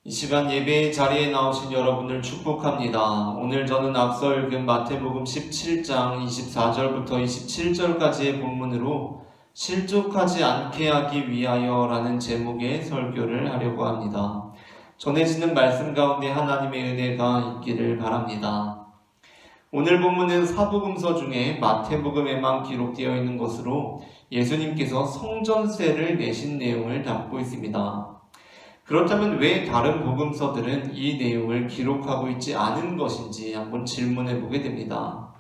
이 시간 예배의 자리에 나오신 여러분을 축복합니다. 오늘 저는 앞서 읽은 마태복음 17장 24절부터 27절까지의 본문으로 실족하지 않게 하기 위하여 라는 제목의 설교를 하려고 합니다. 전해지는 말씀 가운데 하나님의 은혜가 있기를 바랍니다. 오늘 본문은 사복음서 중에 마태복음에만 기록되어 있는 것으로 예수님께서 성전세를 내신 내용을 담고 있습니다. 그렇다면 왜 다른 복음서들은 이 내용을 기록하고 있지 않은 것인지 한번 질문해 보게 됩니다.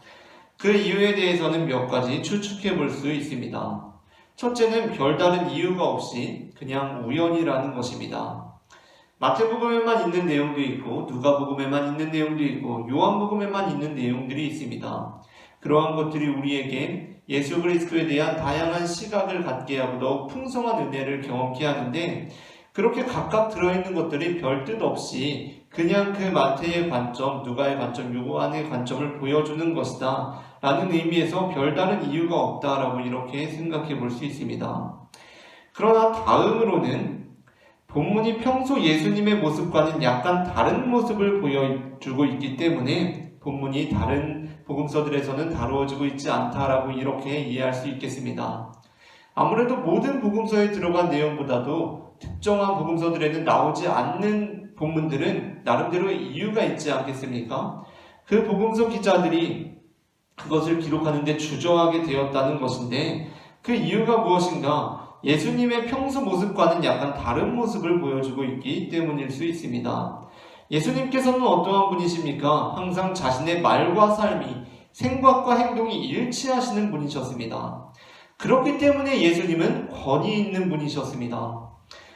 그 이유에 대해서는 몇 가지 추측해 볼 수 있습니다. 첫째는 별다른 이유가 없이 그냥 우연이라는 것입니다. 마태복음에만 있는 내용도 있고 누가복음에만 있는 내용도 있고 요한복음에만 있는 내용들이 있습니다. 그러한 것들이 우리에게 예수 그리스도에 대한 다양한 시각을 갖게 하고 더욱 풍성한 은혜를 경험케 하는데, 그렇게 각각 들어있는 것들이 별뜻 없이 그냥 그 마태의 관점, 누가의 관점, 요한의 관점을 보여주는 것이다 라는 의미에서 별다른 이유가 없다라고 이렇게 생각해 볼 수 있습니다. 그러나 다음으로는 본문이 평소 예수님의 모습과는 약간 다른 모습을 보여주고 있기 때문에 본문이 다른 복음서들에서는 다루어지고 있지 않다라고 이렇게 이해할 수 있겠습니다. 아무래도 모든 복음서에 들어간 내용보다도 특정한 복음서들에는 나오지 않는 본문들은 나름대로의 이유가 있지 않겠습니까? 그 복음서 기자들이 그것을 기록하는 데 주저하게 되었다는 것인데, 그 이유가 무엇인가? 예수님의 평소 모습과는 약간 다른 모습을 보여주고 있기 때문일 수 있습니다. 예수님께서는 어떠한 분이십니까? 항상 자신의 말과 삶이, 생각과 행동이 일치하시는 분이셨습니다. 그렇기 때문에 예수님은 권위 있는 분이셨습니다.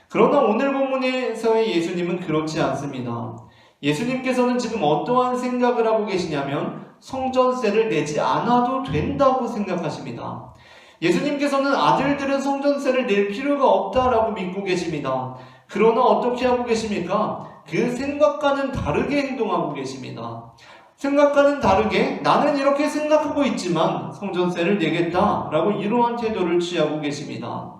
그러나 오늘 본문에서의 예수님은 그렇지 않습니다. 예수님께서는 지금 어떠한 생각을 하고 계시냐면 성전세를 내지 않아도 된다고 생각하십니다. 예수님께서는 아들들은 성전세를 낼 필요가 없다라고 믿고 계십니다. 그러나 어떻게 하고 계십니까? 그 생각과는 다르게 행동하고 계십니다. 생각과는 다르게 나는 이렇게 생각하고 있지만 성전세를 내겠다라고 이러한 태도를 취하고 계십니다.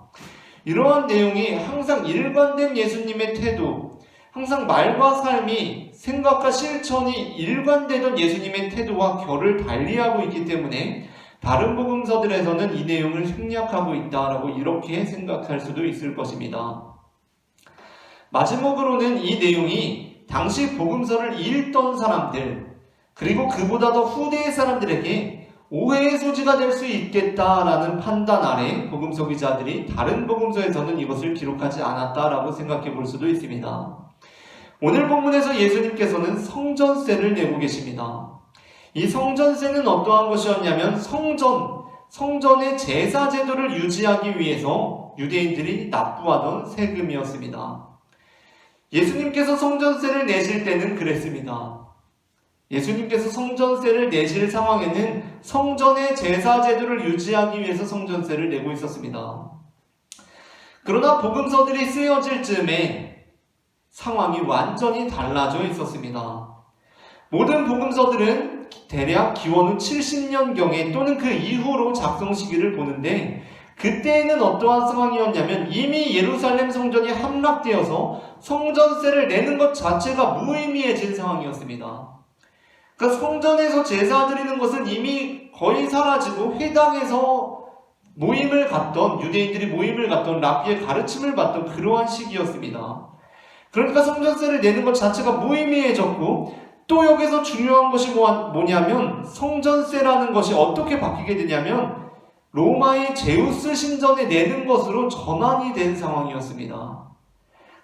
이러한 내용이 항상 일관된 예수님의 태도, 항상 말과 삶이, 생각과 실천이 일관되던 예수님의 태도와 결을 달리하고 있기 때문에 다른 복음서들에서는 이 내용을 생략하고 있다라고 이렇게 생각할 수도 있을 것입니다. 마지막으로는 이 내용이 당시 복음서를 읽던 사람들, 그리고 그보다 더 후대의 사람들에게 오해의 소지가 될 수 있겠다라는 판단 아래 복음서 기자들이 다른 복음서에서는 이것을 기록하지 않았다라고 생각해 볼 수도 있습니다. 오늘 본문에서 예수님께서는 성전세를 내고 계십니다. 이 성전세는 어떠한 것이었냐면 성전의 제사 제도를 유지하기 위해서 유대인들이 납부하던 세금이었습니다. 예수님께서 성전세를 내실 때는 그랬습니다. 예수님께서 성전세를 내실 상황에는 성전의 제사 제도를 유지하기 위해서 성전세를 내고 있었습니다. 그러나 복음서들이 쓰여질 즈음에 상황이 완전히 달라져 있었습니다. 모든 복음서들은 대략 기원 후 70년경에 또는 그 이후로 작성 시기를 보는데, 그때에는 어떠한 상황이었냐면 이미 예루살렘 성전이 함락되어서 성전세를 내는 것 자체가 무의미해진 상황이었습니다. 그러니까 성전에서 제사 드리는 것은 이미 거의 사라지고 회당에서 모임을 갖던, 유대인들이 모임을 갖던, 랍비의 가르침을 받던 그러한 시기였습니다. 그러니까 성전세를 내는 것 자체가 무의미해졌고, 또 여기서 중요한 것이 뭐냐면 성전세라는 것이 어떻게 바뀌게 되냐면 로마의 제우스 신전에 내는 것으로 전환이 된 상황이었습니다.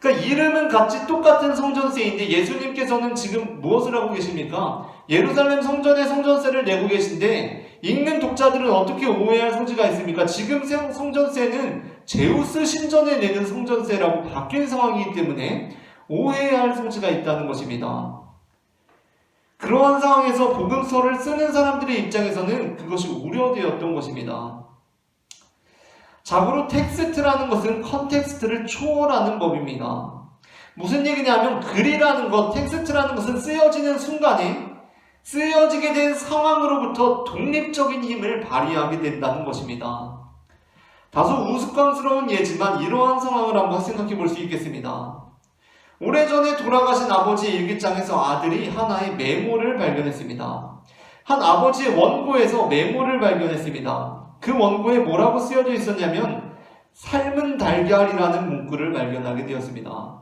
그러니까 이름은 같이 똑같은 성전세인데 예수님께서는 지금 무엇을 하고 계십니까? 예루살렘 성전에 성전세를 내고 계신데 읽는 독자들은 어떻게 오해할 소지가 있습니까? 지금 성전세는 제우스 신전에 내는 성전세라고 바뀐 상황이기 때문에 오해할 소지가 있다는 것입니다. 그러한 상황에서 복음서를 쓰는 사람들의 입장에서는 그것이 우려되었던 것입니다. 자고로 텍스트라는 것은 컨텍스트를 초월하는 법입니다. 무슨 얘기냐면 글이라는 것, 텍스트라는 것은 쓰여지는 순간에 쓰여지게 된 상황으로부터 독립적인 힘을 발휘하게 된다는 것입니다. 다소 우스꽝스러운 예지만 이러한 상황을 한번 생각해 볼 수 있겠습니다. 오래전에 돌아가신 아버지 일기장에서 아들이 하나의 메모를 발견했습니다. 한 아버지의 원고에서 메모를 발견했습니다. 그 원고에 뭐라고 쓰여져 있었냐면 삶은 달걀이라는 문구를 발견하게 되었습니다.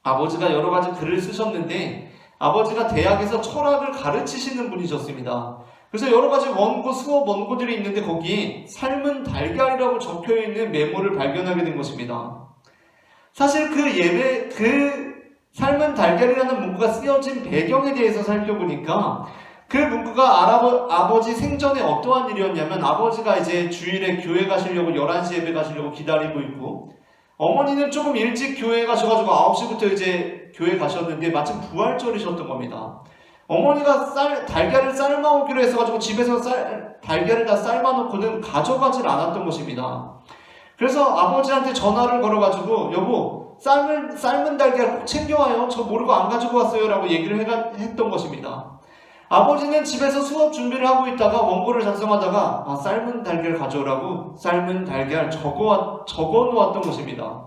아버지가 여러 가지 글을 쓰셨는데 아버지가 대학에서 철학을 가르치시는 분이셨습니다. 그래서 여러 가지 원고, 수업 원고들이 있는데 거기에 삶은 달걀이라고 적혀있는 메모를 발견하게 된 것입니다. 사실 그 삶은 달걀이라는 문구가 쓰여진 배경에 대해서 살펴보니까 그 문구가 아버지 생전에 어떠한 일이었냐면 아버지가 이제 주일에 교회 가시려고 11시 예배 가시려고 기다리고 있고 어머니는 조금 일찍 교회에 가셔가지고 9시부터 이제 교회 가셨는데 마침 부활절이셨던 겁니다. 어머니가 달걀을 삶아오기로 했어가지고 집에서 달걀을 다 삶아놓고는 가져가질 않았던 것입니다. 그래서 아버지한테 전화를 걸어가지고 여보 삶은 달걀 꼭 챙겨와요. 저 모르고 안 가지고 왔어요 라고 얘기를 했던 것입니다. 아버지는 집에서 수업 준비를 하고 있다가 원고를 작성하다가 삶은 달걀 가져오라고 삶은 달걀 적어 놓았던 것입니다.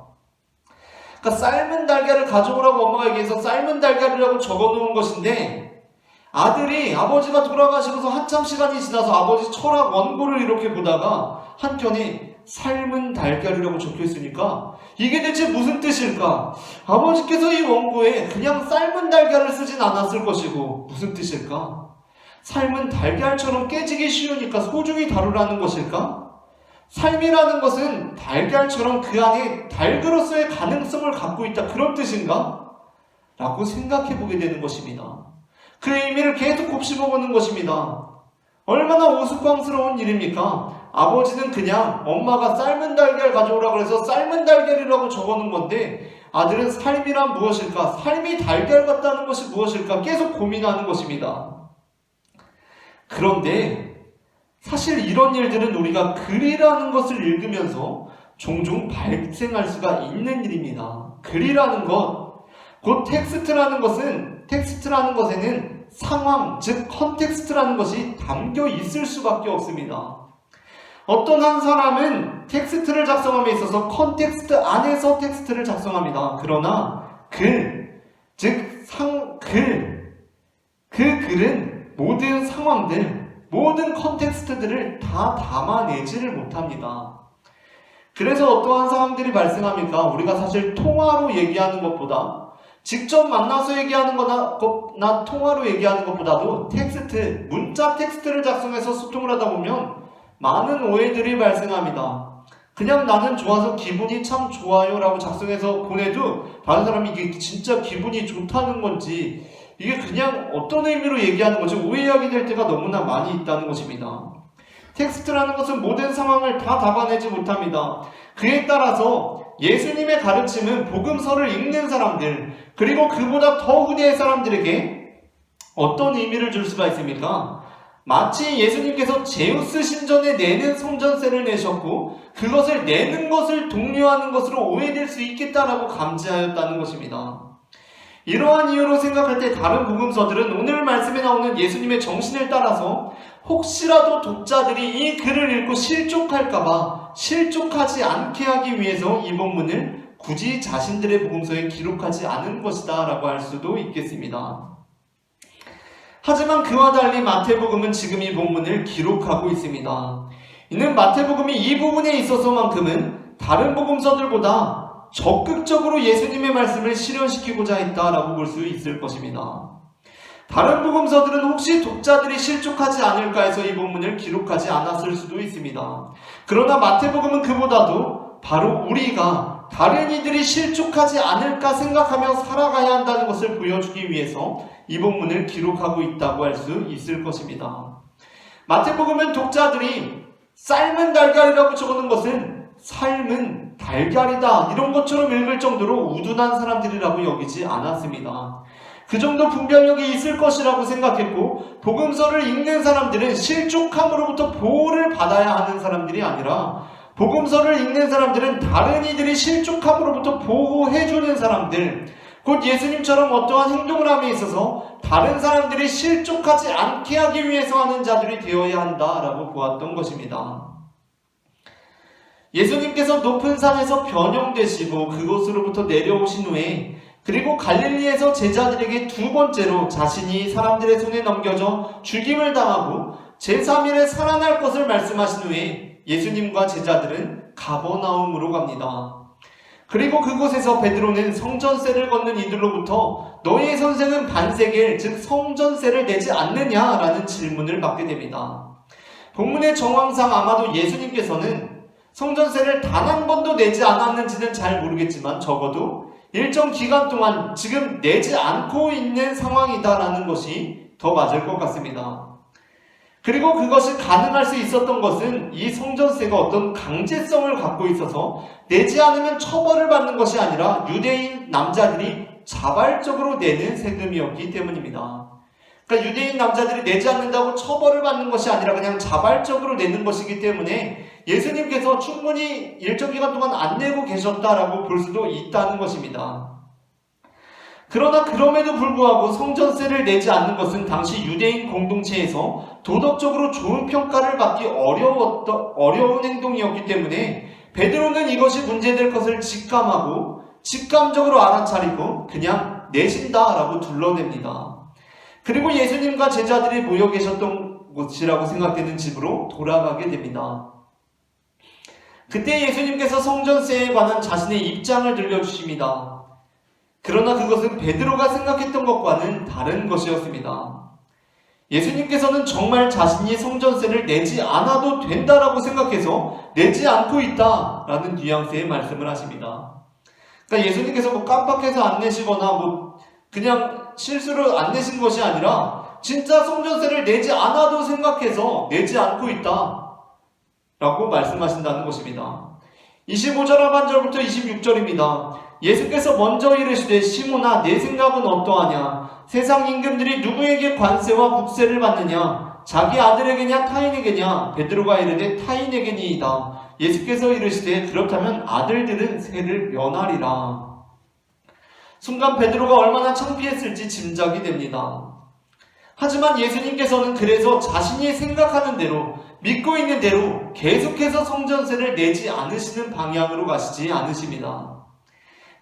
그러니까 삶은 달걀을 가져오라고 엄마가 얘기해서 삶은 달걀이라고 적어 놓은 것인데 아들이 아버지가 돌아가시고서 한참 시간이 지나서 아버지 철학 원고를 이렇게 보다가 한켠에 삶은 달걀이라고 적혀 있으니까 이게 대체 무슨 뜻일까? 아버지께서 이 원고에 그냥 삶은 달걀을 쓰진 않았을 것이고 무슨 뜻일까? 삶은 달걀처럼 깨지기 쉬우니까 소중히 다루라는 것일까? 삶이라는 것은 달걀처럼 그 안에 달그로서의 가능성을 갖고 있다 그런 뜻인가? 라고 생각해 보게 되는 것입니다. 그 의미를 계속 곱씹어보는 것입니다. 얼마나 우스꽝스러운 일입니까? 아버지는 그냥 엄마가 삶은 달걀 가져오라고 해서 삶은 달걀이라고 적어놓은 건데 아들은 삶이란 무엇일까? 삶이 달걀 같다는 것이 무엇일까? 계속 고민하는 것입니다. 그런데 사실 이런 일들은 우리가 글이라는 것을 읽으면서 종종 발생할 수가 있는 일입니다. 글이라는 것, 곧 텍스트라는 것에는 상황, 즉 컨텍스트라는 것이 담겨 있을 수밖에 없습니다. 어떤 한 사람은 텍스트를 작성함에 있어서 컨텍스트 안에서 텍스트를 작성합니다. 그러나 그 글은 모든 상황들, 모든 컨텍스트들을 다 담아내지를 못합니다. 그래서 어떠한 상황들이 발생합니까? 우리가 사실 통화로 얘기하는 것보다 직접 만나서 얘기하는 거나 통화로 얘기하는 것보다도 문자 텍스트를 작성해서 소통을 하다 보면 많은 오해들이 발생합니다. 그냥 나는 좋아서 기분이 참 좋아요 라고 작성해서 보내도 다른 사람이 이게 진짜 기분이 좋다는 건지 이게 그냥 어떤 의미로 얘기하는 건지 오해하게 될 때가 너무나 많이 있다는 것입니다. 텍스트라는 것은 모든 상황을 다 담아내지 못합니다. 그에 따라서 예수님의 가르침은 복음서를 읽는 사람들 그리고 그보다 더 후대의 사람들에게 어떤 의미를 줄 수가 있습니까? 마치 예수님께서 제우스 신전에 내는 성전세를 내셨고 그것을 내는 것을 독려하는 것으로 오해될 수 있겠다라고 감지하였다는 것입니다. 이러한 이유로 생각할 때 다른 복음서들은 오늘 말씀에 나오는 예수님의 정신을 따라서 혹시라도 독자들이 이 글을 읽고 실족할까봐 실족하지 않게 하기 위해서 이 본문을 굳이 자신들의 복음서에 기록하지 않은 것이다 라고 할 수도 있겠습니다. 하지만 그와 달리 마태복음은 지금 이 본문을 기록하고 있습니다. 이는 마태복음이 이 부분에 있어서만큼은 다른 복음서들보다 적극적으로 예수님의 말씀을 실현시키고자 했다라고 볼 수 있을 것입니다. 다른 복음서들은 혹시 독자들이 실족하지 않을까 해서 이 본문을 기록하지 않았을 수도 있습니다. 그러나 마태복음은 그보다도 바로 우리가 다른 이들이 실족하지 않을까 생각하며 살아가야 한다는 것을 보여주기 위해서 이 본문을 기록하고 있다고 할 수 있을 것입니다. 마태복음은 독자들이 삶은 달걀이라고 적어놓은 것은 삶은 달걀이다 이런 것처럼 읽을 정도로 우둔한 사람들이라고 여기지 않았습니다. 그 정도 분별력이 있을 것이라고 생각했고 복음서를 읽는 사람들은 실족함으로부터 보호를 받아야 하는 사람들이 아니라 복음서를 읽는 사람들은 다른 이들이 실족함으로부터 보호해주는 사람들 곧 예수님처럼 어떠한 행동을 함에 있어서 다른 사람들이 실족하지 않게 하기 위해서 하는 자들이 되어야 한다라고 보았던 것입니다. 예수님께서 높은 산에서 변형되시고 그곳으로부터 내려오신 후에 그리고 갈릴리에서 제자들에게 두 번째로 자신이 사람들의 손에 넘겨져 죽임을 당하고 제3일에 살아날 것을 말씀하신 후에 예수님과 제자들은 가버나움으로 갑니다. 그리고 그곳에서 베드로는 성전세를 걷는 이들로부터 너희의 선생은 반세겔, 즉 성전세를 내지 않느냐라는 질문을 받게 됩니다. 본문의 정황상 아마도 예수님께서는 성전세를 단 한 번도 내지 않았는지는 잘 모르겠지만 적어도 일정 기간 동안 지금 내지 않고 있는 상황이다라는 것이 더 맞을 것 같습니다. 그리고 그것이 가능할 수 있었던 것은 이 성전세가 어떤 강제성을 갖고 있어서 내지 않으면 처벌을 받는 것이 아니라 유대인 남자들이 자발적으로 내는 세금이었기 때문입니다. 그러니까 유대인 남자들이 내지 않는다고 처벌을 받는 것이 아니라 그냥 자발적으로 내는 것이기 때문에 예수님께서 충분히 일정 기간 동안 안 내고 계셨다라고 볼 수도 있다는 것입니다. 그러나 그럼에도 불구하고 성전세를 내지 않는 것은 당시 유대인 공동체에서 도덕적으로 좋은 평가를 받기 어려운 행동이었기 때문에 베드로는 이것이 문제될 것을 직감적으로 알아차리고 그냥 내신다라고 둘러댑니다. 그리고 예수님과 제자들이 모여 계셨던 곳이라고 생각되는 집으로 돌아가게 됩니다. 그때 예수님께서 성전세에 관한 자신의 입장을 들려주십니다. 그러나 그것은 베드로가 생각했던 것과는 다른 것이었습니다. 예수님께서는 정말 자신이 성전세를 내지 않아도 된다라고 생각해서 내지 않고 있다라는 뉘앙스의 말씀을 하십니다. 그러니까 예수님께서 깜빡해서 안 내시거나 그냥 실수로 안 내신 것이 아니라 진짜 성전세를 내지 않아도 생각해서 내지 않고 있다라고 말씀하신다는 것입니다. 25절 하반절부터 26절입니다. 예수께서 먼저 이르시되 시몬아 내 생각은 어떠하냐? 세상 임금들이 누구에게 관세와 국세를 받느냐? 자기 아들에게냐 타인에게냐? 베드로가 이르되 타인에게니이다. 예수께서 이르시되 그렇다면 아들들은 세를 면하리라. 순간 베드로가 얼마나 창피했을지 짐작이 됩니다. 하지만 예수님께서는 그래서 자신이 생각하는 대로 믿고 있는 대로 계속해서 성전세를 내지 않으시는 방향으로 가시지 않으십니다.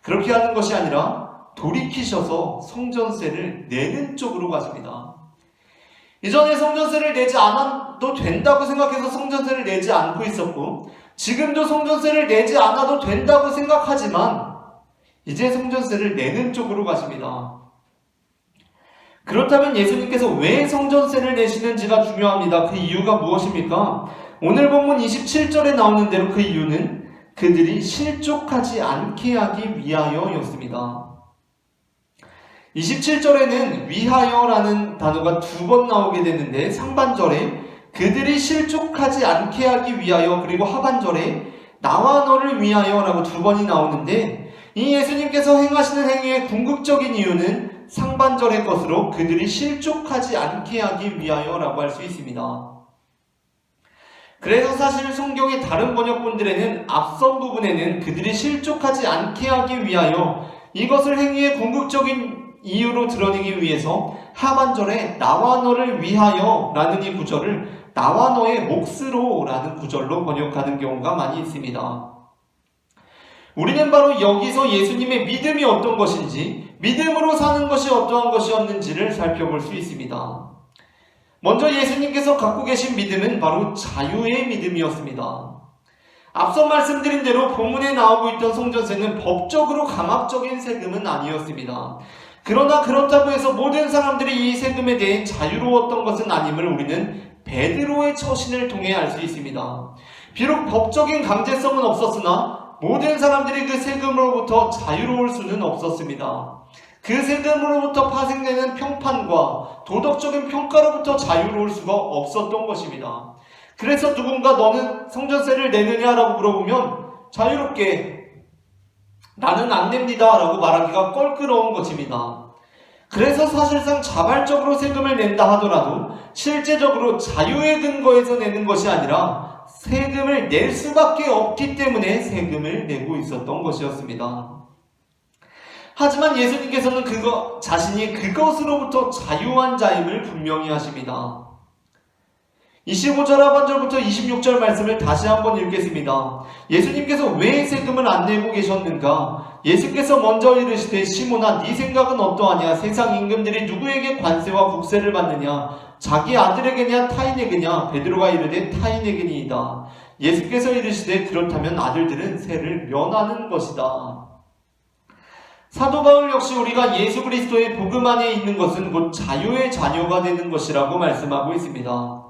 그렇게 하는 것이 아니라 돌이키셔서 성전세를 내는 쪽으로 가십니다. 이전에 성전세를 내지 않아도 된다고 생각해서 성전세를 내지 않고 있었고 지금도 성전세를 내지 않아도 된다고 생각하지만 이제 성전세를 내는 쪽으로 가십니다. 그렇다면 예수님께서 왜 성전세를 내시는지가 중요합니다. 그 이유가 무엇입니까? 오늘 본문 27절에 나오는 대로 그 이유는 그들이 실족하지 않게 하기 위하여였습니다. 27절에는 위하여라는 단어가 두 번 나오게 되는데 상반절에 그들이 실족하지 않게 하기 위하여 그리고 하반절에 나와 너를 위하여라고 두 번이 나오는데 이 예수님께서 행하시는 행위의 궁극적인 이유는 상반절의 것으로 그들이 실족하지 않게 하기 위하여라고 할 수 있습니다. 그래서 사실 성경의 다른 번역본들에는 앞선 부분에는 그들이 실족하지 않게 하기 위하여 이것을 행위의 궁극적인 이유로 드러내기 위해서 하반절에 나와 너를 위하여 라는 이 구절을 나와 너의 몫으로 라는 구절로 번역하는 경우가 많이 있습니다. 우리는 바로 여기서 예수님의 믿음이 어떤 것인지 믿음으로 사는 것이 어떠한 것이었는지를 살펴볼 수 있습니다. 먼저 예수님께서 갖고 계신 믿음은 바로 자유의 믿음이었습니다. 앞서 말씀드린 대로 본문에 나오고 있던 성전세는 법적으로 강압적인 세금은 아니었습니다. 그러나 그렇다고 해서 모든 사람들이 이 세금에 대해 자유로웠던 것은 아님을 우리는 베드로의 처신을 통해 알 수 있습니다. 비록 법적인 강제성은 없었으나 모든 사람들이 그 세금으로부터 자유로울 수는 없었습니다. 그 세금으로부터 파생되는 평판과 도덕적인 평가로부터 자유로울 수가 없었던 것입니다. 그래서 누군가 너는 성전세를 내느냐라고 물어보면 자유롭게 나는 안 냅니다 라고 말하기가 껄끄러운 것입니다. 그래서 사실상 자발적으로 세금을 낸다 하더라도 실제적으로 자유의 근거에서 내는 것이 아니라 세금을 낼 수밖에 없기 때문에 세금을 내고 있었던 것이었습니다. 하지만 예수님께서는 자신이 그것으로부터 자유한 자임을 분명히 하십니다. 25절 하반절부터 26절 말씀을 다시 한번 읽겠습니다. 예수님께서 왜 세금을 안 내고 계셨는가? 예수께서 먼저 이르시되 시몬아 네 생각은 어떠하냐? 세상 임금들이 누구에게 관세와 국세를 받느냐? 자기 아들에게냐 타인에게냐? 베드로가 이르되 타인에게니이다. 예수께서 이르시되 그렇다면 아들들은 세를 면하는 것이다. 사도 바울 역시 우리가 예수 그리스도의 복음 안에 있는 것은 곧 자유의 자녀가 되는 것이라고 말씀하고 있습니다.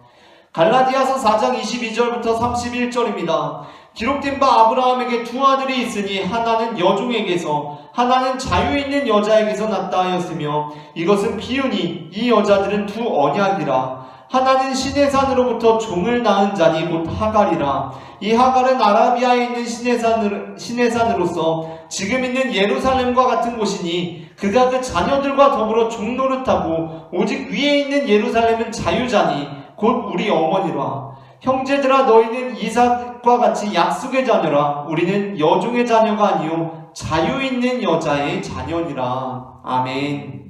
갈라디아서 4장 22절부터 31절입니다. 기록된 바 아브라함에게 두 아들이 있으니 하나는 여종에게서 하나는 자유 있는 여자에게서 났다 하였으며 이것은 비유니 이 여자들은 두 언약이라. 하나는 시내 산으로부터 종을 낳은 자니 곧 하갈이라. 이 하갈은 아라비아에 있는 시내 산으로서 지금 있는 예루살렘과 같은 곳이니 그가 그 자녀들과 더불어 종노릇하고 오직 위에 있는 예루살렘은 자유자니 곧 우리 어머니라. 형제들아 너희는 이삭과 같이 약속의 자녀라. 우리는 여종의 자녀가 아니요 자유 있는 여자의 자녀니라. 아멘.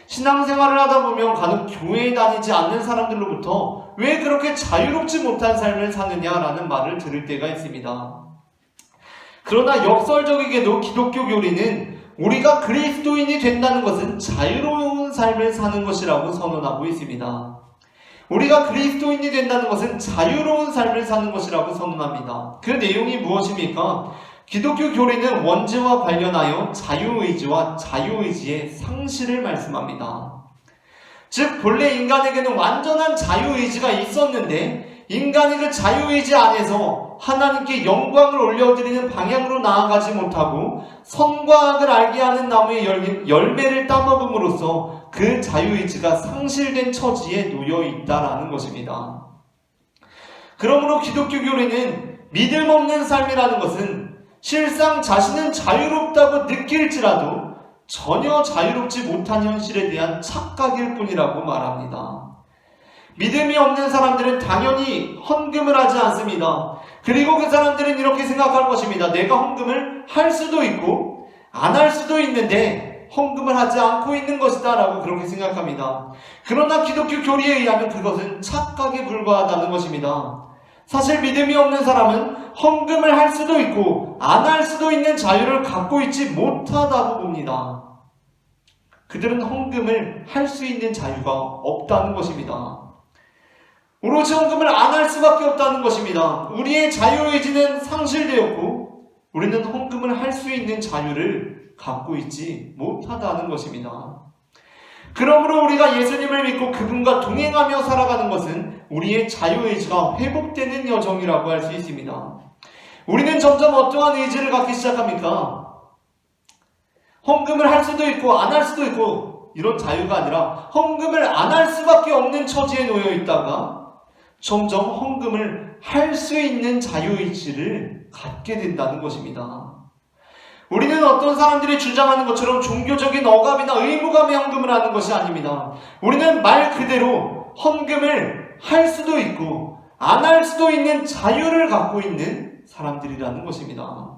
신앙생활을 하다 보면 간혹 교회에 다니지 않는 사람들로부터 왜 그렇게 자유롭지 못한 삶을 사느냐라는 말을 들을 때가 있습니다. 그러나 역설적이게도 기독교 교리는 우리가 그리스도인이 된다는 것은 자유로운 삶을 사는 것이라고 선언하고 있습니다. 우리가 그리스도인이 된다는 것은 자유로운 삶을 사는 것이라고 선언합니다. 그 내용이 무엇입니까? 기독교 교리는 원죄와 관련하여 자유의지와 자유의지의 상실을 말씀합니다. 즉 본래 인간에게는 완전한 자유의지가 있었는데 인간이 그 자유의지 안에서 하나님께 영광을 올려드리는 방향으로 나아가지 못하고 선과 악을 알게 하는 나무의 열매를 따먹음으로써 그 자유의지가 상실된 처지에 놓여 있다라는 것입니다. 그러므로 기독교 교리는 믿음 없는 삶이라는 것은 실상 자신은 자유롭다고 느낄지라도 전혀 자유롭지 못한 현실에 대한 착각일 뿐이라고 말합니다. 믿음이 없는 사람들은 당연히 헌금을 하지 않습니다. 그리고 그 사람들은 이렇게 생각할 것입니다. 내가 헌금을 할 수도 있고 안 할 수도 있는데 헌금을 하지 않고 있는 것이다 라고 그렇게 생각합니다. 그러나 기독교 교리에 의하면 그것은 착각에 불과하다는 것입니다. 사실 믿음이 없는 사람은 헌금을 할 수도 있고 안 할 수도 있는 자유를 갖고 있지 못하다고 봅니다. 그들은 헌금을 할 수 있는 자유가 없다는 것입니다. 오로지 헌금을 안 할 수밖에 없다는 것입니다. 우리의 자유의지는 상실되었고 우리는 헌금을 할 수 있는 자유를 갖고 있지 못하다는 것입니다. 그러므로 우리가 예수님을 믿고 그분과 동행하며 살아가는 것은 우리의 자유의지가 회복되는 여정이라고 할 수 있습니다. 우리는 점점 어떠한 의지를 갖기 시작합니까? 헌금을 할 수도 있고 안 할 수도 있고 이런 자유가 아니라 헌금을 안 할 수밖에 없는 처지에 놓여 있다가 점점 헌금을 할 수 있는 자유의지를 갖게 된다는 것입니다. 우리는 어떤 사람들이 주장하는 것처럼 종교적인 억압이나 의무감에 헌금을 하는 것이 아닙니다. 우리는 말 그대로 헌금을 할 수도 있고 안 할 수도 있는 자유를 갖고 있는 사람들이라는 것입니다.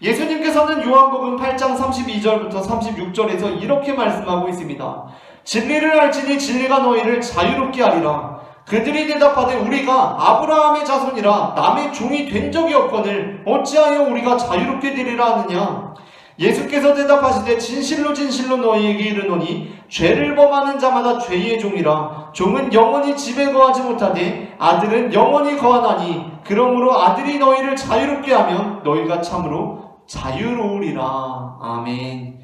예수님께서는 요한복음 8장 32절부터 36절에서 이렇게 말씀하고 있습니다. 진리를 알지니 진리가 너희를 자유롭게 하리라. 그들이 대답하되 우리가 아브라함의 자손이라 남의 종이 된 적이 없거늘 어찌하여 우리가 자유롭게 되리라 하느냐. 예수께서 대답하시되 진실로 진실로 너희에게 이르노니 죄를 범하는 자마다 죄의 종이라. 종은 영원히 집에 거하지 못하되 아들은 영원히 거하나니 그러므로 아들이 너희를 자유롭게 하면 너희가 참으로 자유로우리라. 아멘.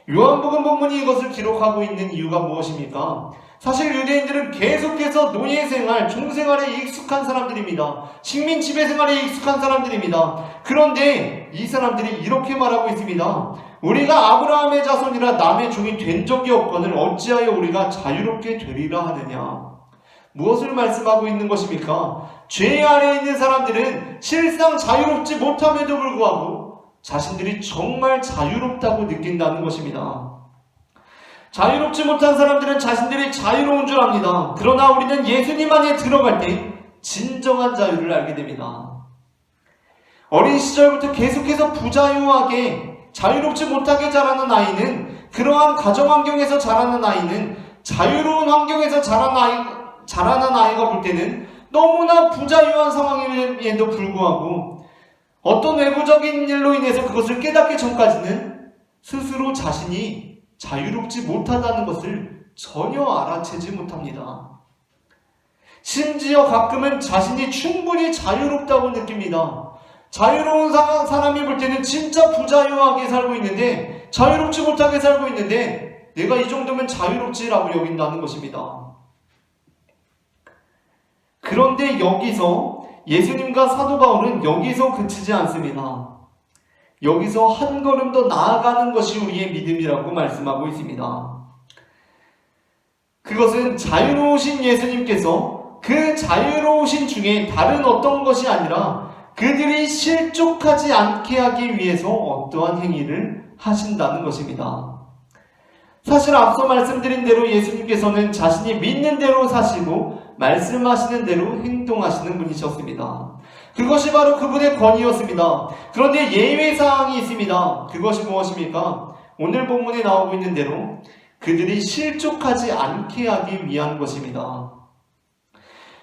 요한복음 본문이 이것을 기록하고 있는 이유가 무엇입니까? 사실 유대인들은 계속해서 노예생활, 종생활에 익숙한 사람들입니다. 식민 지배생활에 익숙한 사람들입니다. 그런데 이 사람들이 이렇게 말하고 있습니다. 우리가 아브라함의 자손이라 남의 종이 된 적이 없거늘 어찌하여 우리가 자유롭게 되리라 하느냐. 무엇을 말씀하고 있는 것입니까? 죄 아래에 있는 사람들은 실상 자유롭지 못함에도 불구하고 자신들이 정말 자유롭다고 느낀다는 것입니다. 자유롭지 못한 사람들은 자신들이 자유로운 줄 압니다. 그러나 우리는 예수님 안에 들어갈 때 진정한 자유를 알게 됩니다. 어린 시절부터 계속해서 부자유하게 자유롭지 못하게 자라는 아이는, 그러한 가정 환경에서 자라는 아이는, 자유로운 환경에서 자라는 아이가 볼 때는 너무나 부자유한 상황임에도 불구하고 어떤 외부적인 일로 인해서 그것을 깨닫기 전까지는 스스로 자신이 자유롭지 못하다는 것을 전혀 알아채지 못합니다. 심지어 가끔은 자신이 충분히 자유롭다고 느낍니다. 자유로운 사람이 볼 때는 진짜 부자유하게 살고 있는데, 자유롭지 못하게 살고 있는데 내가 이 정도면 자유롭지라고 여긴다는 것입니다. 그런데 여기서 예수님과 사도 바울은 여기서 그치지 않습니다. 여기서 한 걸음 더 나아가는 것이 우리의 믿음이라고 말씀하고 있습니다. 그것은 자유로우신 예수님께서 그 자유로우신 중에 다른 어떤 것이 아니라 그들이 실족하지 않게 하기 위해서 어떠한 행위를 하신다는 것입니다. 사실 앞서 말씀드린 대로 예수님께서는 자신이 믿는 대로 사시고 말씀하시는 대로 행동하시는 분이셨습니다. 그것이 바로 그분의 권위였습니다. 그런데 예외사항이 있습니다. 그것이 무엇입니까? 오늘 본문에 나오고 있는 대로 그들이 실족하지 않게 하기 위한 것입니다.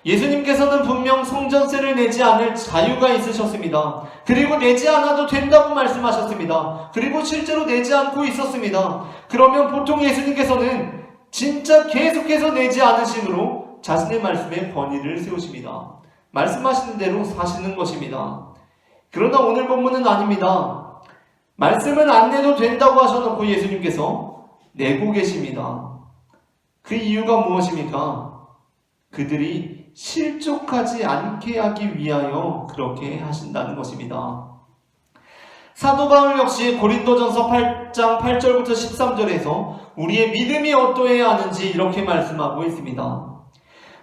예수님께서는 분명 성전세를 내지 않을 자유가 있으셨습니다. 그리고 내지 않아도 된다고 말씀하셨습니다. 그리고 실제로 내지 않고 있었습니다. 그러면 보통 예수님께서는 진짜 계속해서 내지 않으심으로 자신의 말씀에 권위를 세우십니다. 말씀하시는 대로 사시는 것입니다. 그러나 오늘 본문은 아닙니다. 말씀은 안 내도 된다고 하셔놓고 예수님께서 내고 계십니다. 그 이유가 무엇입니까? 그들이 실족하지 않게 하기 위하여 그렇게 하신다는 것입니다. 사도 바울 역시 고린도전서 8장 8절부터 13절에서 우리의 믿음이 어떠해야 하는지 이렇게 말씀하고 있습니다.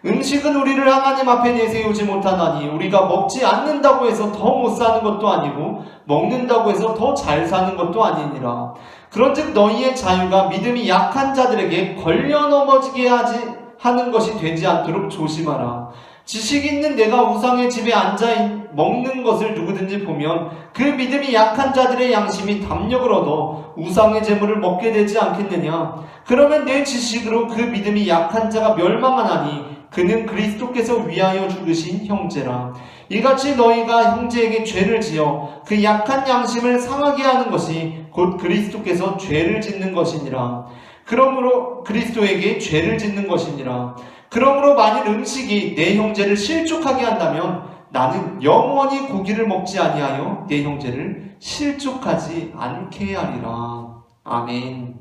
음식은 우리를 하나님 앞에 내세우지 못하나니 우리가 먹지 않는다고 해서 더 못 사는 것도 아니고 먹는다고 해서 더 잘 사는 것도 아니니라. 그런즉 너희의 자유가 믿음이 약한 자들에게 걸려 넘어지게 하는 것이 되지 않도록 조심하라. 지식 있는 내가 우상의 집에 앉아 먹는 것을 누구든지 보면 그 믿음이 약한 자들의 양심이 담력을 얻어 우상의 재물을 먹게 되지 않겠느냐. 그러면 내 지식으로 그 믿음이 약한 자가 멸망하나니 그는 그리스도께서 위하여 죽으신 형제라. 이같이 너희가 형제에게 죄를 지어 그 약한 양심을 상하게 하는 것이 곧 그리스도께서 죄를 짓는 것이니라. 그러므로 그리스도에게 죄를 짓는 것이니라. 그러므로 만일 음식이 내 형제를 실족하게 한다면 나는 영원히 고기를 먹지 아니하여 내 형제를 실족하지 않게 하리라. 아멘.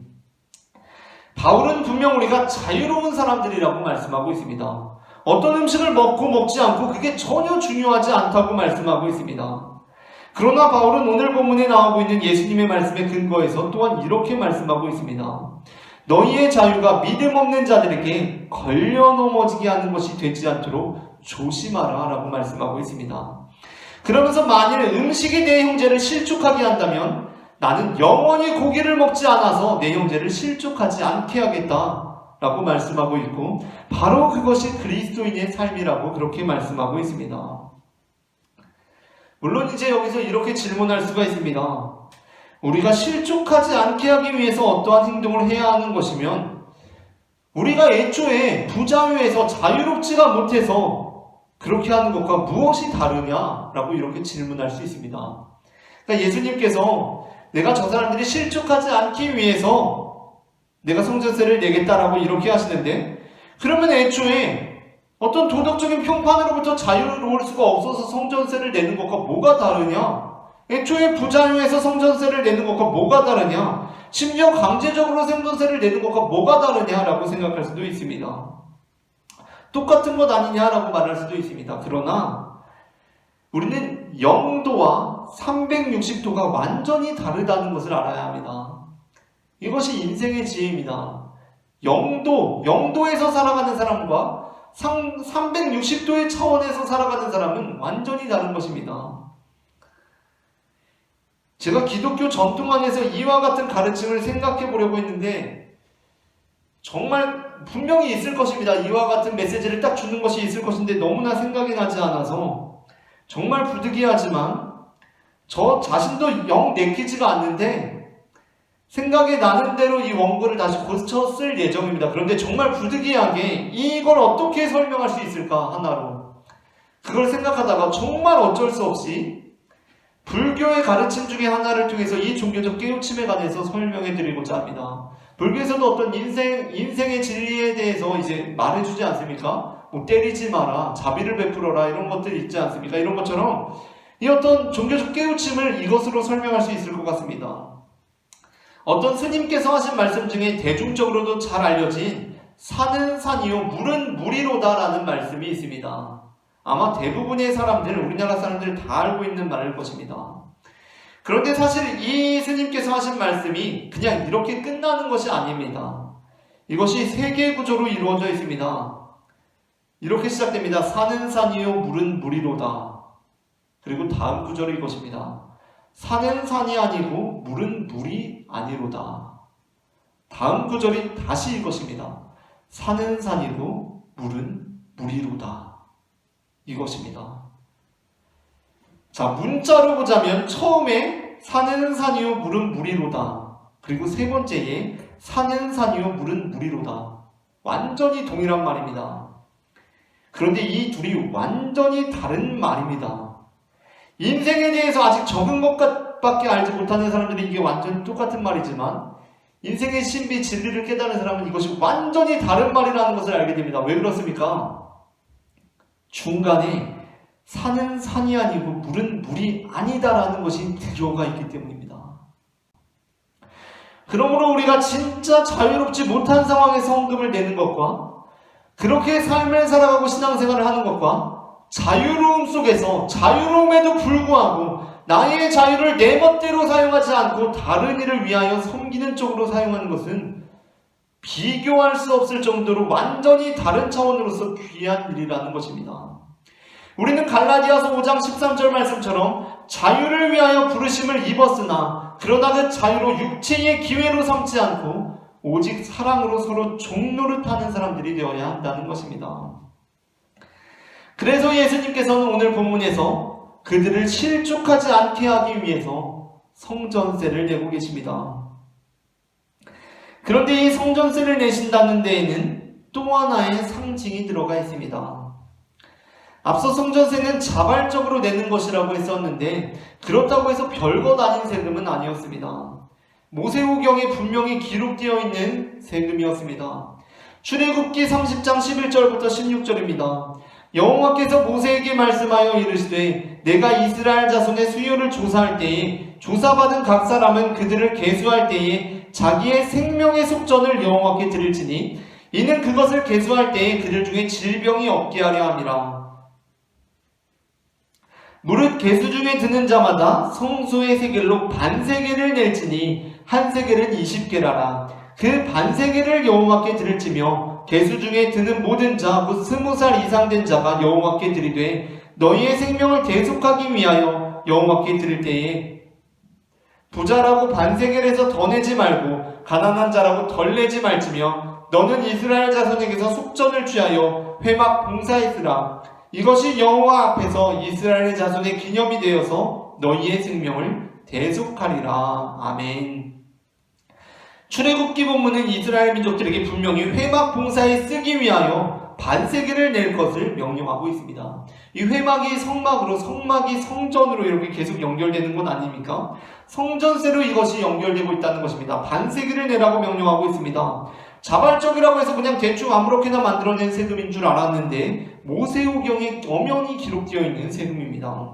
바울은 분명 우리가 자유로운 사람들이라고 말씀하고 있습니다. 어떤 음식을 먹고 먹지 않고 그게 전혀 중요하지 않다고 말씀하고 있습니다. 그러나 바울은 오늘 본문에 나오고 있는 예수님의 말씀에 근거해서 또한 이렇게 말씀하고 있습니다. 너희의 자유가 믿음 없는 자들에게 걸려 넘어지게 하는 것이 되지 않도록 조심하라 라고 말씀하고 있습니다. 그러면서 만일 음식이 내 형제를 실족하게 한다면 나는 영원히 고기를 먹지 않아서 내 형제를 실족하지 않게 하겠다 라고 말씀하고 있고, 바로 그것이 그리스도인의 삶이라고 그렇게 말씀하고 있습니다. 물론 이제 여기서 이렇게 질문할 수가 있습니다. 우리가 실족하지 않게 하기 위해서 어떠한 행동을 해야 하는 것이면 우리가 애초에 부자유에서 자유롭지가 못해서 그렇게 하는 것과 무엇이 다르냐라고 이렇게 질문할 수 있습니다. 그러니까 예수님께서 내가 저 사람들이 실족하지 않기 위해서 내가 성전세를 내겠다라고 이렇게 하시는데, 그러면 애초에 어떤 도덕적인 평판으로부터 자유로울 수가 없어서 성전세를 내는 것과 뭐가 다르냐? 애초에 부자유에서 성전세를 내는 것과 뭐가 다르냐? 심지어 강제적으로 성전세를 내는 것과 뭐가 다르냐라고 생각할 수도 있습니다. 똑같은 것 아니냐라고 말할 수도 있습니다. 그러나 우리는 영도와 360도가 완전히 다르다는 것을 알아야 합니다. 이것이 인생의 지혜입니다. 영도에서 살아가는 사람과 360도의 차원에서 살아가는 사람은 완전히 다른 것입니다. 제가 기독교 전통 안에서 이와 같은 가르침을 생각해 보려고 했는데 정말 분명히 있을 것입니다. 이와 같은 메시지를 딱 주는 것이 있을 것인데 너무나 생각이 나지 않아서 정말 부득이하지만 저 자신도 영 내키지가 않는데 생각이 나는 대로 이 원고를 다시 고쳐 쓸 예정입니다. 그런데 정말 부득이하게 이걸 어떻게 설명할 수 있을까 하나로 그걸 생각하다가 정말 어쩔 수 없이 불교의 가르침 중에 하나를 통해서 이 종교적 깨우침에 관해서 설명해 드리고자 합니다. 불교에서도 어떤 인생의 진리에 대해서 이제 말해주지 않습니까? 뭐 때리지 마라, 자비를 베풀어라, 이런 것들이 있지 않습니까? 이런 것처럼 이 어떤 종교적 깨우침을 이것으로 설명할 수 있을 것 같습니다. 어떤 스님께서 하신 말씀 중에 대중적으로도 잘 알려진 산은 산이요 물은 물이로다 라는 말씀이 있습니다. 아마 대부분의 사람들, 우리나라 사람들 다 알고 있는 말일 것입니다. 그런데 사실 이 스님께서 하신 말씀이 그냥 이렇게 끝나는 것이 아닙니다. 이것이 세계 구조로 이루어져 있습니다. 이렇게 시작됩니다. 산은 산이요 물은 물이로다. 그리고 다음 구절이 이것입니다. 산은 산이 아니고 물은 물이 아니로다. 다음 구절이 다시 이것입니다. 산은 산이고 물은 물이로다. 이것입니다. 자, 문자로 보자면 처음에 산은 산이요 물은 물이로다. 그리고 세 번째에 산은 산이요 물은 물이로다. 완전히 동일한 말입니다. 그런데 이 둘이 완전히 다른 말입니다. 인생에 대해서 아직 적은 것밖에 알지 못하는 사람들이 이게 완전히 똑같은 말이지만 인생의 신비 진리를 깨달은 사람은 이것이 완전히 다른 말이라는 것을 알게 됩니다. 왜 그렇습니까? 중간에 산은 산이 아니고 물은 물이 아니다라는 것이 들어가 있기 때문입니다. 그러므로 우리가 진짜 자유롭지 못한 상황에서 헌금을 내는 것과 그렇게 삶을 살아가고 신앙생활을 하는 것과 자유로움 속에서 자유로움에도 불구하고 나의 자유를 내 멋대로 사용하지 않고 다른 일을 위하여 섬기는 쪽으로 사용하는 것은 비교할 수 없을 정도로 완전히 다른 차원으로서 귀한 일이라는 것입니다. 우리는 갈라디아서 5장 13절 말씀처럼 자유를 위하여 부르심을 입었으나 그러나 그 자유로 육체의 기회로 삼지 않고 오직 사랑으로 서로 종노릇하는 사람들이 되어야 한다는 것입니다. 그래서 예수님께서는 오늘 본문에서 그들을 실족하지 않게 하기 위해서 성전세를 내고 계십니다. 그런데 이 성전세를 내신다는 데에는 또 하나의 상징이 들어가 있습니다. 앞서 성전세는 자발적으로 내는 것이라고 했었는데 그렇다고 해서 별것 아닌 세금은 아니었습니다. 모세오경에 분명히 기록되어 있는 세금이었습니다. 출애굽기 30장 11절부터 16절입니다. 여호와께서 모세에게 말씀하여 이르시되 내가 이스라엘 자손의 수요를 조사할 때에 조사받은 각 사람은 그들을 계수할 때에 자기의 생명의 속전을 여호와께 드릴지니 이는 그것을 계수할 때에 그들 중에 질병이 없게 하려 함이라. 무릇 계수 중에 드는 자마다 성소의 세겔로 반세겔을 낼지니 한 세겔은 20게라라. 그 반세겔을 여호와께 드릴지며 계수 중에 드는 모든 자 곧 20살 이상 된 자가 여호와께 드리되 너희의 생명을 대속하기 위하여 여호와께 드릴 때에 부자라고 반세겔에서 더 내지 말고 가난한 자라고 덜 내지 말지며 너는 이스라엘 자손에게서 속전을 취하여 회막 봉사했으라. 이것이 여호와 앞에서 이스라엘 자손의 기념이 되어서 너희의 생명을 대속하리라. 아멘. 출애굽기 본문은 이스라엘 민족들에게 분명히 회막 봉사에 쓰기 위하여 반세겔을 낼 것을 명령하고 있습니다. 이 회막이 성막으로, 성막이 성전으로 이렇게 계속 연결되는 건 아닙니까? 성전세로 이것이 연결되고 있다는 것입니다. 반세겔을 내라고 명령하고 있습니다. 자발적이라고 해서 그냥 대충 아무렇게나 만들어낸 세금인 줄 알았는데 모세오경에 엄연히 기록되어 있는 세금입니다.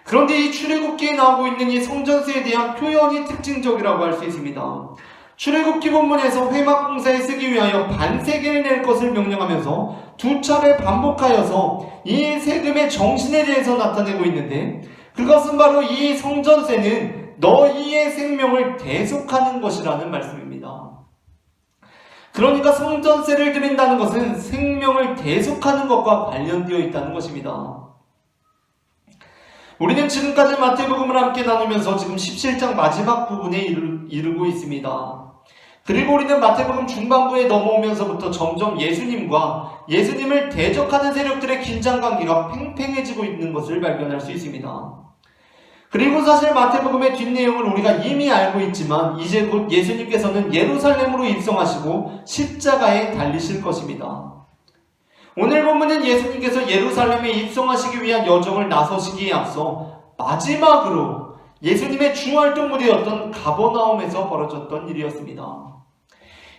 그런데 이 출애굽기에 나오고 있는 이 성전세에 대한 표현이 특징적이라고 할 수 있습니다. 출애굽기 본문에서 회막 봉사에 쓰기 위하여 반세겔을 낼 것을 명령하면서 두 차례 반복하여서 이 세금의 정신에 대해서 나타내고 있는데 그것은 바로 이 성전세는 너희의 생명을 대속하는 것이라는 말씀입니다. 그러니까 성전세를 드린다는 것은 생명을 대속하는 것과 관련되어 있다는 것입니다. 우리는 지금까지 마태복음을 함께 나누면서 지금 17장 마지막 부분에 이르고 있습니다. 그리고 우리는 마태복음 중반부에 넘어오면서부터 점점 예수님을 대적하는 세력들의 긴장관계가 팽팽해지고 있는 것을 발견할 수 있습니다. 그리고 사실 마태복음의 뒷내용을 우리가 이미 알고 있지만 이제 곧 예수님께서는 예루살렘으로 입성하시고 십자가에 달리실 것입니다. 오늘 본문은 예수님께서 예루살렘에 입성하시기 위한 여정을 나서시기에 앞서 마지막으로 예수님의 주활동 무대였던 가버나움에서 벌어졌던 일이었습니다.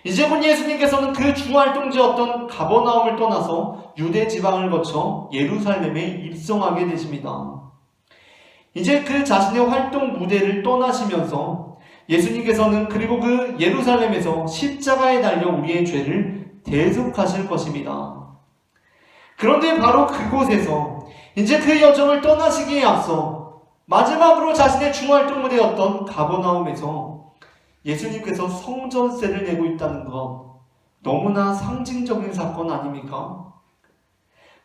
이제 곧 예수님께서는 그 주활동지였던 가버나움을 떠나서 유대 지방을 거쳐 예루살렘에 입성하게 되십니다. 이제 그 자신의 활동 무대를 떠나시면서 예수님께서는 그리고 그 예루살렘에서 십자가에 달려 우리의 죄를 대속하실 것입니다. 그런데 바로 그곳에서 이제 그 여정을 떠나시기에 앞서 마지막으로 자신의 주활동 무대였던 가버나움에서 예수님께서 성전세를 내고 있다는 것, 너무나 상징적인 사건 아닙니까?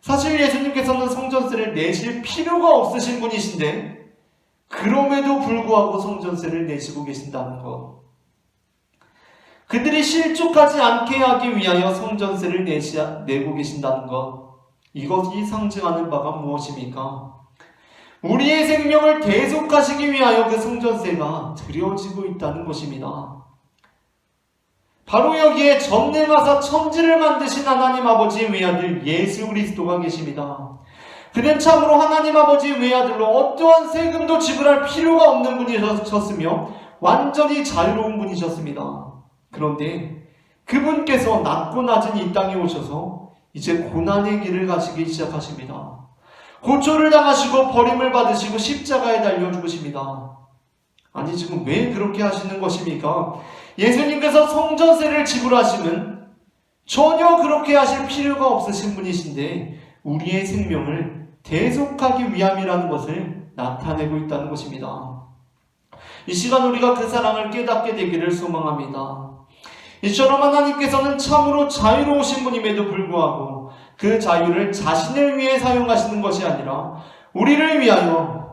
사실 예수님께서는 성전세를 내실 필요가 없으신 분이신데 그럼에도 불구하고 성전세를 내시고 계신다는 것, 그들이 실족하지 않게 하기 위하여 성전세를 내고 계신다는 것, 이것이 상징하는 바가 무엇입니까? 우리의 생명을 대속하시기 위하여 그 성전세가 드려지고 있다는 것입니다. 바로 여기에 전능하사 천지를 만드신 하나님 아버지의 외아들 예수 그리스도가 계십니다. 그는 참으로 하나님 아버지의 외아들로 어떠한 세금도 지불할 필요가 없는 분이셨으며 완전히 자유로운 분이셨습니다. 그런데 그분께서 낮고 낮은 이 땅에 오셔서 이제 고난의 길을 가시기 시작하십니다. 고초를 당하시고 버림을 받으시고 십자가에 달려 죽으십니다. 아니, 지금 왜 그렇게 하시는 것입니까? 예수님께서 성전세를 지불하시면 전혀 그렇게 하실 필요가 없으신 분이신데 우리의 생명을 대속하기 위함이라는 것을 나타내고 있다는 것입니다. 이 시간 우리가 그 사랑을 깨닫게 되기를 소망합니다. 이처럼 하나님께서는 참으로 자유로우신 분임에도 불구하고 그 자유를 자신을 위해 사용하시는 것이 아니라 우리를 위하여,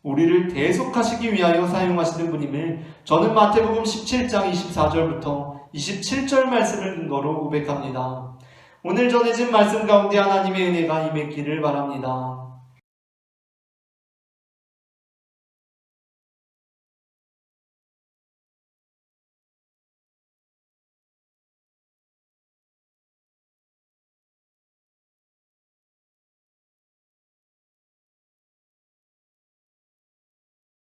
우리를 대속하시기 위하여 사용하시는 분임을 저는 마태복음 17장 24절부터 27절 말씀을 근거로 고백합니다. 오늘 전해진 말씀 가운데 하나님의 은혜가 임했기를 바랍니다.